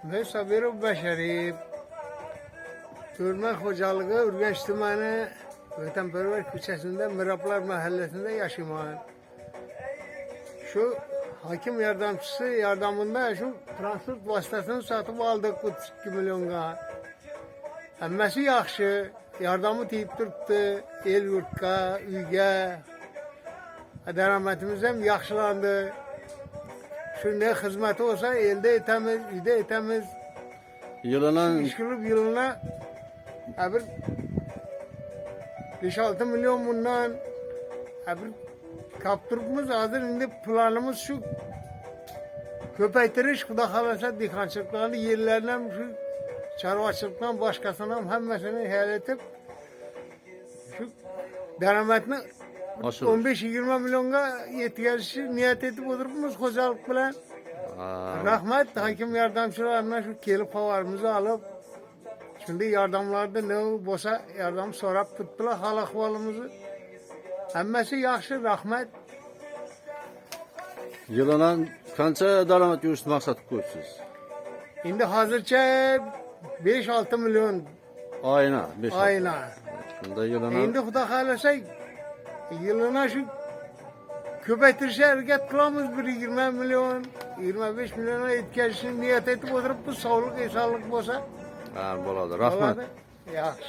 Ben Sabirov Beşeri, Türkmen Hocalığı Ürgenç Tümeni Vatanperver Küçesinde Miraplar Mahallesi'nde yaşıyorum. Şu hakim yardımcısı yardımında şu transport vasıtasını satıp aldık 32 milyonga. Emmesi yaxşı, yardımı teyip durdu, el yurtka, üyge. Derametimiz hem yaxşılandı. Şimdi hizmeti olsa elde etemiz, üyde etemiz. Yılının İş kılıp yılına bir 5-6 milyon bundan bir kaptırıpımız hazır. Şimdi planımız şu köpeytiriş, kuda kalırsa dikhançılıklarını yerlerine şu çarvaçılıktan başkasına hemmesini hayal edip şu derametini aşırı. 15-20 milyonga yetkilişi niyet edip oturupmuz hocalık bilen. Rahmet hakim yardımcılarına şu kelip havarımızı alıp şimdi yardımlarda ne bosa yardım sorap tuttular hal ahvalımızı. Hemmesi yaxşı rahmet. Yılının kança daramat görüştü maksat koyuyorsunuz? Şimdi hazırca 5-6 milyon Ayna. 5 ayna. Bunda yılına Şimdi Xuda kalırsa yılına şu köpeytirişe hareket kılamız bir 20 milyon, 25 milyona etkilişini niyet edip oturup bu sağlık, esallık olsa. boladı. Rahmet. Yaxşı.